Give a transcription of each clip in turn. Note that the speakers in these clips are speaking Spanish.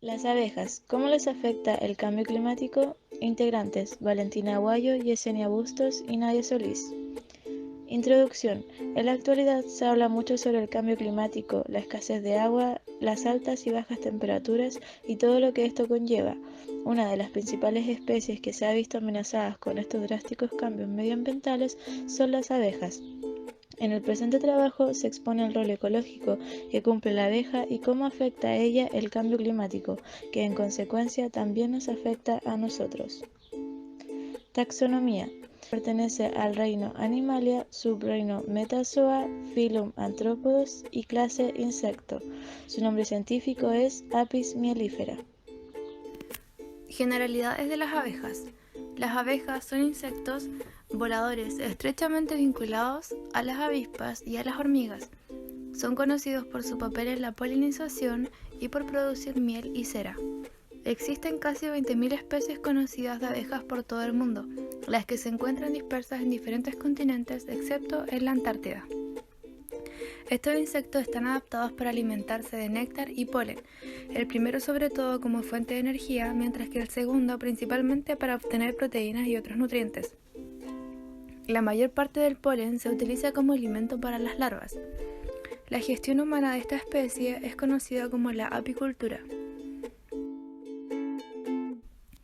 Las abejas, ¿cómo les afecta el cambio climático? Integrantes, Valentina Aguayo, Yesenia Bustos y Nadia Solís. Introducción. En la actualidad se habla mucho sobre el cambio climático, la escasez de agua, las altas y bajas temperaturas y todo lo que esto conlleva. Una de las principales especies que se ha visto amenazadas con estos drásticos cambios medioambientales son las abejas. En el presente trabajo se expone el rol ecológico que cumple la abeja y cómo afecta a ella el cambio climático, que en consecuencia también nos afecta a nosotros. Taxonomía. Pertenece al reino Animalia, subreino Metazoa, filum Arthropods y clase Insecto. Su nombre científico es Apis mellifera. Generalidades de las abejas. Las abejas son insectos voladores estrechamente vinculados a las avispas y a las hormigas. Son conocidos por su papel en la polinización y por producir miel y cera. Existen casi 20.000 especies conocidas de abejas por todo el mundo, las que se encuentran dispersas en diferentes continentes excepto en la Antártida. Estos insectos están adaptados para alimentarse de néctar y polen, el primero sobre todo como fuente de energía, mientras que el segundo principalmente para obtener proteínas y otros nutrientes. La mayor parte del polen se utiliza como alimento para las larvas. La gestión humana de esta especie es conocida como la apicultura.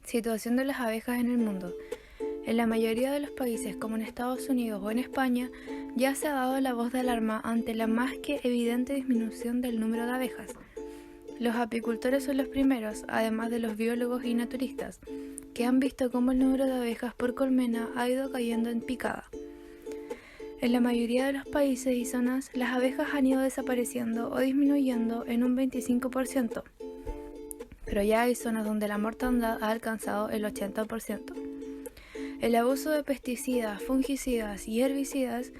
Situación de las abejas en el mundo. En la mayoría de los países, como en Estados Unidos o en España, ya se ha dado la voz de alarma ante la más que evidente disminución del número de abejas. Los apicultores son los primeros, además de los biólogos y naturistas, que han visto cómo el número de abejas por colmena ha ido cayendo en picada. En la mayoría de los países y zonas, las abejas han ido desapareciendo o disminuyendo en un 25%, pero ya hay zonas donde la mortandad ha alcanzado el 80%. El abuso de pesticidas, fungicidas y herbicidas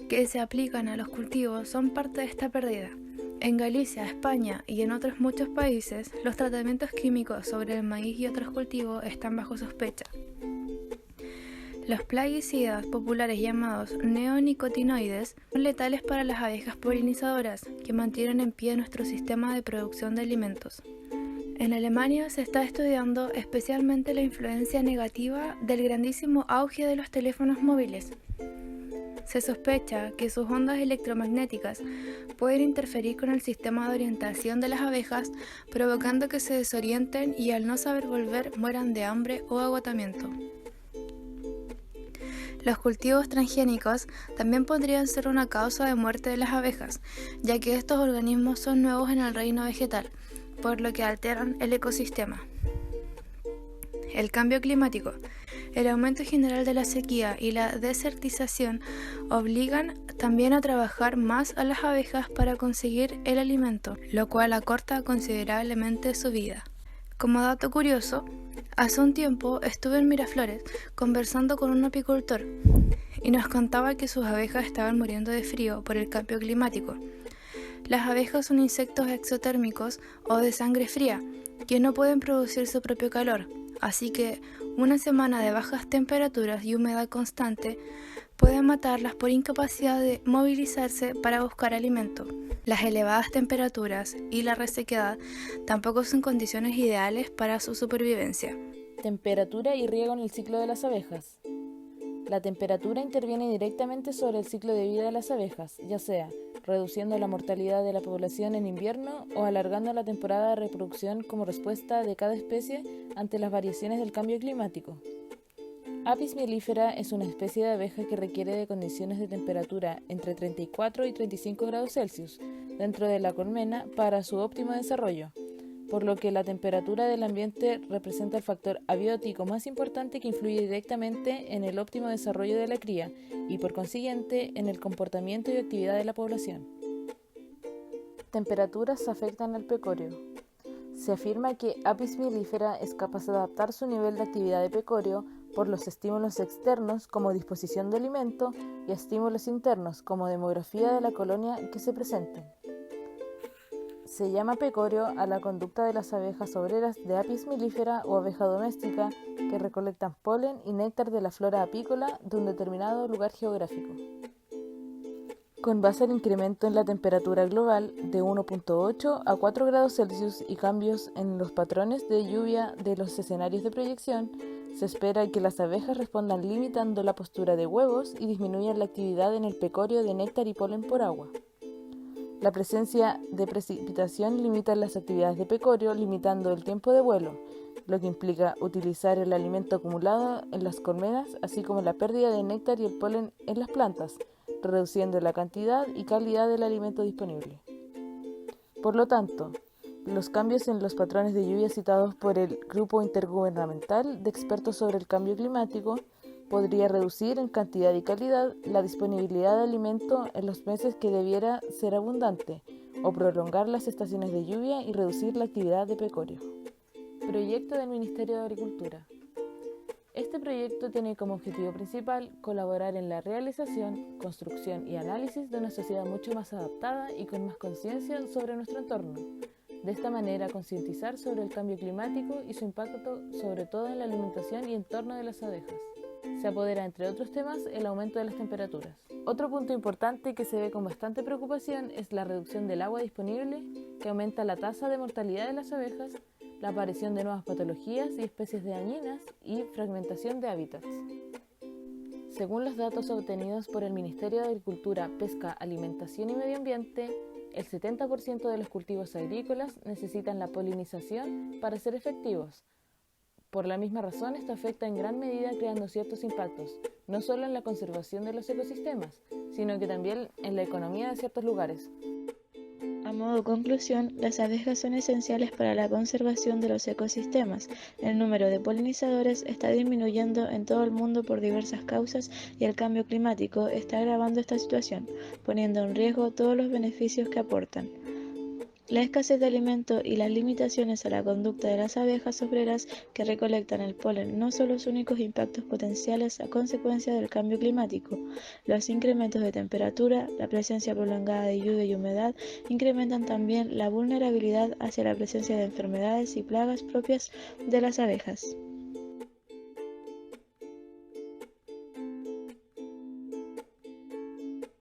que se aplican a los cultivos son parte de esta pérdida. En Galicia, España y en otros muchos países, los tratamientos químicos sobre el maíz y otros cultivos están bajo sospecha. Los plaguicidas populares llamados neonicotinoides son letales para las abejas polinizadoras, que mantienen en pie nuestro sistema de producción de alimentos. En Alemania se está estudiando especialmente la influencia negativa del grandísimo auge de los teléfonos móviles. Se sospecha que sus ondas electromagnéticas pueden interferir con el sistema de orientación de las abejas, provocando que se desorienten y al no saber volver mueran de hambre o agotamiento. Los cultivos transgénicos también podrían ser una causa de muerte de las abejas, ya que estos organismos son nuevos en el reino vegetal, por lo que alteran el ecosistema. El cambio climático. El aumento general de la sequía y la desertización obligan también a trabajar más a las abejas para conseguir el alimento, lo cual acorta considerablemente su vida. Como dato curioso, hace un tiempo estuve en Miraflores conversando con un apicultor y nos contaba que sus abejas estaban muriendo de frío por el cambio climático. Las abejas son insectos exotérmicos o de sangre fría, que no pueden producir su propio calor, así que una semana de bajas temperaturas y humedad constante pueden matarlas por incapacidad de movilizarse para buscar alimento. Las elevadas temperaturas y la resequedad tampoco son condiciones ideales para su supervivencia. Temperatura y riego en el ciclo de las abejas. La temperatura interviene directamente sobre el ciclo de vida de las abejas, ya sea reduciendo la mortalidad de la población en invierno o alargando la temporada de reproducción como respuesta de cada especie ante las variaciones del cambio climático. Apis mellifera es una especie de abeja que requiere de condiciones de temperatura entre 34 y 35 grados Celsius dentro de la colmena para su óptimo desarrollo, por lo que la temperatura del ambiente representa el factor abiótico más importante que influye directamente en el óptimo desarrollo de la cría y por consiguiente en el comportamiento y actividad de la población. Temperaturas afectan al pecoreo. Se afirma que Apis mellifera es capaz de adaptar su nivel de actividad de pecoreo por los estímulos externos como disposición de alimento y estímulos internos como demografía de la colonia que se presenten. Se llama pecoreo a la conducta de las abejas obreras de Apis mellifera o abeja doméstica que recolectan polen y néctar de la flora apícola de un determinado lugar geográfico. climático en base al incremento en la temperatura global de 1,8 a 4 grados Celsius y cambios en los patrones de lluvia de los escenarios de proyección. Se espera que las abejas respondan limitando la postura de huevos y disminuyan la actividad en el pecorio de néctar y polen por agua. La presencia de precipitación limita las actividades de pecorio, limitando el tiempo de vuelo, lo que implica utilizar el alimento acumulado en las colmenas, así como la pérdida de néctar y el polen en las plantas, reduciendo la cantidad y calidad del alimento disponible. Por lo tanto, los cambios en los patrones de lluvia citados por el Grupo Intergubernamental de Expertos sobre el Cambio Climático podría reducir en cantidad y calidad la disponibilidad de alimento en los meses que debiera ser abundante, o prolongar las estaciones de lluvia y reducir la actividad de pecorio. Proyecto del Ministerio de Agricultura. Este proyecto tiene como objetivo principal colaborar en la realización, construcción y análisis de una sociedad mucho más adaptada y con más conciencia sobre nuestro entorno. De esta manera, concientizar sobre el cambio climático y su impacto sobre todo en la alimentación y entorno de las abejas. Se apodera, entre otros temas, el aumento de las temperaturas. Otro punto importante que se ve con bastante preocupación es la reducción del agua disponible, que aumenta la tasa de mortalidad de las abejas, la aparición de nuevas patologías y especies dañinas y fragmentación de hábitats. Según los datos obtenidos por el Ministerio de Agricultura, Pesca, Alimentación y Medio Ambiente, el 70% de los cultivos agrícolas necesitan la polinización para ser efectivos. Por la misma razón, esto afecta en gran medida creando ciertos impactos, no solo en la conservación de los ecosistemas, sino que también en la economía de ciertos lugares. A modo de conclusión, las abejas son esenciales para la conservación de los ecosistemas. El número de polinizadores está disminuyendo en todo el mundo por diversas causas y el cambio climático está agravando esta situación, poniendo en riesgo todos los beneficios que aportan. La escasez de alimento y las limitaciones a la conducta de las abejas obreras que recolectan el polen no son los únicos impactos potenciales a consecuencia del cambio climático. Los incrementos de temperatura, la presencia prolongada de lluvia y humedad incrementan también la vulnerabilidad hacia la presencia de enfermedades y plagas propias de las abejas.